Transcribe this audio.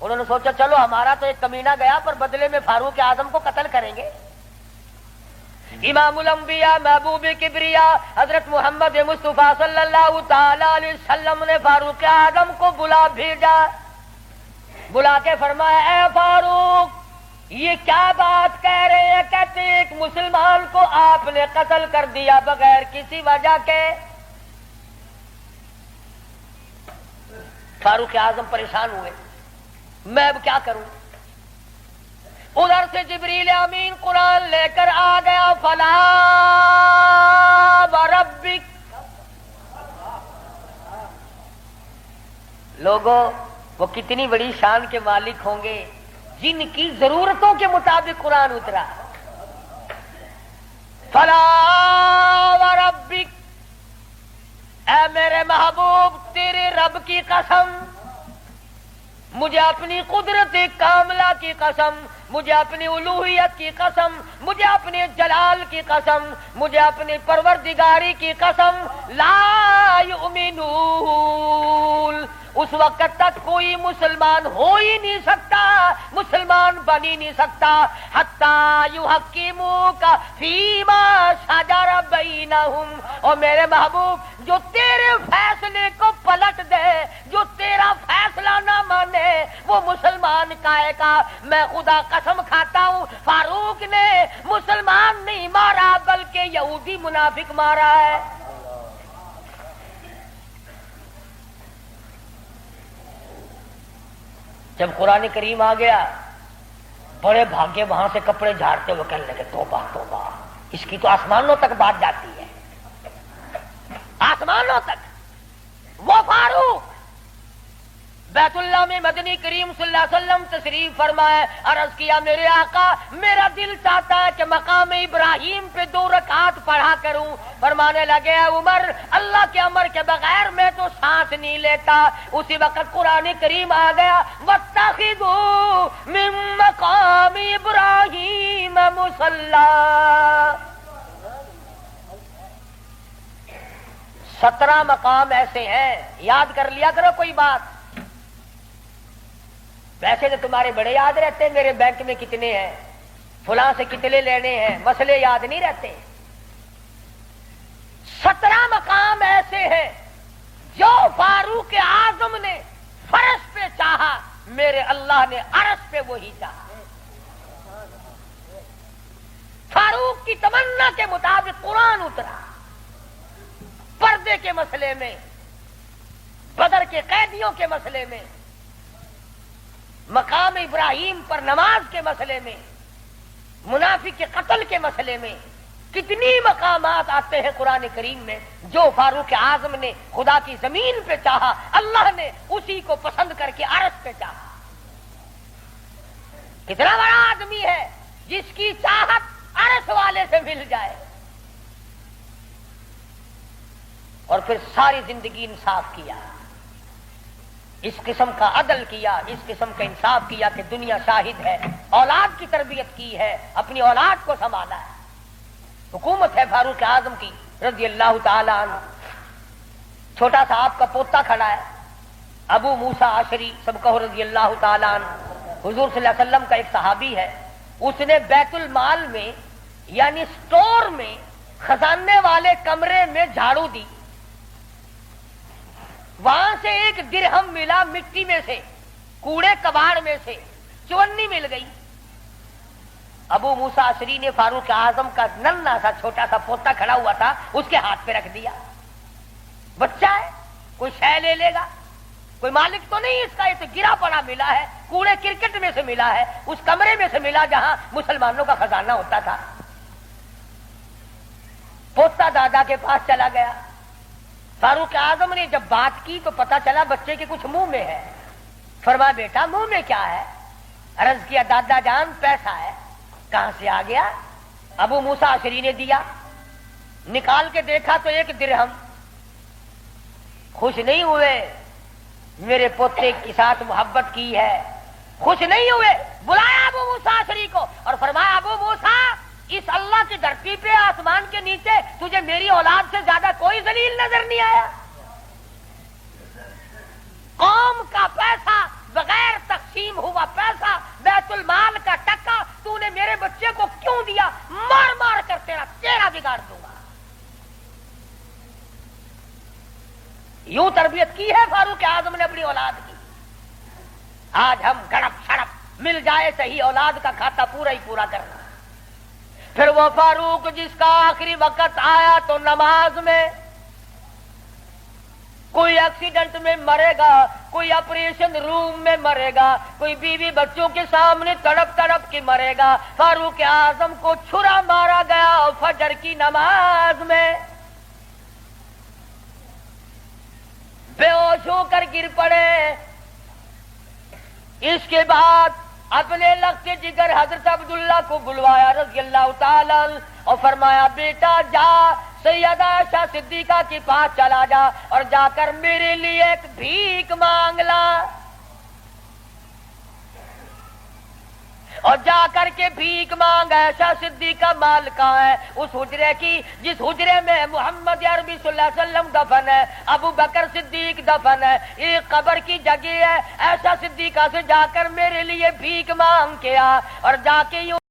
انہوں نے سوچا چلو ہمارا تو ایک کمینہ گیا پر بدلے میں فاروق اعظم کو قتل کریں گے. امام الانبیاء محبوب کبریا حضرت محمد مصطفیٰ صلی اللہ تعالی علیہ وسلم نے فاروق اعظم کو بلا بھیجا. بلا کے فرمایا اے فاروق یہ کیا بات کہہ رہے ہیں؟ کہتے ہیں ایک مسلمان کو آپ نے قتل کر دیا بغیر کسی وجہ کے. فاروق اعظم پریشان ہوئے میں اب کیا کروں. ادھر سے جبریل امین قرآن لے کر آ گیا. فلا وربک. لوگوں وہ کتنی بڑی شان کے مالک ہوں گے جن کی ضرورتوں کے مطابق قرآن اترا. فلا وربک اے میرے محبوب تیرے رب کی قسم، مجھے اپنی قدرت کاملہ کی قسم، مجھے اپنی الوہیت کی قسم، مجھے اپنے جلال کی قسم، مجھے اپنی پروردگاری کی قسم، لا یؤمنون اس وقت تک کوئی مسلمان ہو ہی نہیں سکتا، مسلمان بن ہی نہیں سکتا حتی یحکموک فیما شجر بینہم. اور میرے محبوب جو تیرے فیصلے کو پلٹ دے، جو تیرا فیصلہ نہ مانے وہ مسلمان کائے کا. میں خدا قسم کھاتا ہوں فاروق نے مسلمان نہیں مارا بلکہ یہودی منافق مارا ہے. جب قرآن کریم آ گیا بڑے بھاگے وہاں سے کپڑے جھاڑتے ہوئے کہنے لگے توبہ توبہ، اس کی تو آسمانوں تک بات جاتی ہے، آسمانوں تک. وہ فاروق بیت اللہ میں مدنی کریم صلی اللہ علیہ وسلم تشریف فرمائے. عرض کیا میرے آقا میرا دل چاہتا ہے کہ مقام ابراہیم پہ 2 رکعات پڑھا کروں. فرمانے لگے عمر اللہ کے امر کے بغیر میں تو سانس نہیں لیتا. اسی وقت قرآن کریم آ گیا واتخذوا من مقام ابراہیم مصلی. 17 مقام ایسے ہیں یاد کر لیا کرو. کوئی بات ویسے تو تمہارے بڑے یاد رہتے ہیں میرے بینک میں کتنے ہیں، فلاں سے کتنے لینے ہیں، مسئلے یاد نہیں رہتے. 17 مقام ایسے ہیں جو فاروق اعظم نے فرش پہ چاہا میرے اللہ نے عرش پہ وہی چاہا. فاروق کی تمنا کے مطابق قرآن اترا. پردے کے مسئلے میں، بدر کے قیدیوں کے مسئلے میں، مقام ابراہیم پر نماز کے مسئلے میں، منافق کے قتل کے مسئلے میں، کتنی مقامات آتے ہیں قرآن کریم میں جو فاروق اعظم نے خدا کی زمین پہ چاہا اللہ نے اسی کو پسند کر کے عرش پہ چاہا. کتنا بڑا آدمی ہے جس کی چاہت عرش والے سے مل جائے. اور پھر ساری زندگی انصاف کیا، اس قسم کا عدل کیا، اس قسم کا انصاف کیا کہ دنیا شاہد ہے. اولاد کی تربیت کی ہے، اپنی اولاد کو سنبھالا ہے. حکومت ہے فاروق اعظم کی رضی اللہ تعالی عنہ. چھوٹا سا آپ کا پوتا کھڑا ہے ابو موسیٰ عشری سب کہو رضی اللہ تعالی عنہ. حضور صلی اللہ علیہ وسلم کا ایک صحابی ہے، اس نے بیت المال میں یعنی سٹور میں خزانے والے کمرے میں جھاڑو دی. وہاں سے ایک درہم ملا مٹی میں سے، کوڑے کباڑ میں سے چونی مل گئی. ابو موسیٰ عشری نے فاروق اعظم کا ننھا سا چھوٹا سا پوتا کھڑا ہوا تھا اس کے ہاتھ پہ رکھ دیا. بچہ ہے کوئی شے لے لے گا، کوئی مالک تو نہیں اس کا، یہ تو گرا پڑا ملا ہے، کوڑے کرکٹ میں سے ملا ہے، اس کمرے میں سے ملا جہاں مسلمانوں کا خزانہ ہوتا تھا. پوتا دادا کے پاس چلا گیا. فاروق اعظم نے جب بات کی تو پتا چلا بچے کے کچھ منہ میں ہے. فرمایا بیٹا منہ میں کیا ہے؟ عرض کیا دادا جان پیسہ ہے. کہاں سے آ گیا؟ ابو موسیٰ عشری نے دیا. نکال کے دیکھا تو 1 درہم. خوش نہیں ہوئے، میرے پوتے کے ساتھ محبت کی ہے، خوش نہیں ہوئے. بلایا ابو موسیٰ عشری کو اور فرمایا ابو موسیٰ اس اللہ کی دھرتی پہ آسمان کے نیچے تجھے میری اولاد سے زیادہ کوئی ذلیل نظر نہیں آیا؟ قوم کا پیسہ بغیر تقسیم یوں تربیت کی ہے فاروق اعظم نے اپنی اولاد کی. آج ہم گڑپ سڑپ مل جائے صحیح اولاد کا کھاتا پورا ہی پورا کرنا. پھر وہ فاروق جس کا آخری وقت آیا تو نماز میں کوئی ایکسیڈنٹ میں مرے گا, کوئی آپریشن روم میں مرے گا, کوئی بیوی بچوں کے سامنے تڑپ تڑپ کے مرے گا. فاروق اعظم کو چھرا مارا گیا فجر کی نماز میں, بے ہوش ہو کر گر پڑے. اس کے بعد اپنے لخت جگر حضرت عبداللہ کو بلوایا رضی اللہ تعالی اور فرمایا بیٹا جا سیدہ عائشہ صدیقہ کے پاس چلا جا اور جا کر میرے لیے ایک بھیک مانگ لا, اور جا کر کے بھیک مانگ. عائشہ صدیقہ مال کہاں ہے؟ اس حجرے کی جس حجرے میں محمد عربی صلی اللہ علیہ وسلم دفن ہے, ابو بکر صدیق دفن ہے, ایک قبر کی جگہ ہے. عائشہ صدیقہ سے جا کر میرے لیے بھیک مانگ کے آ, اور جا کے یوں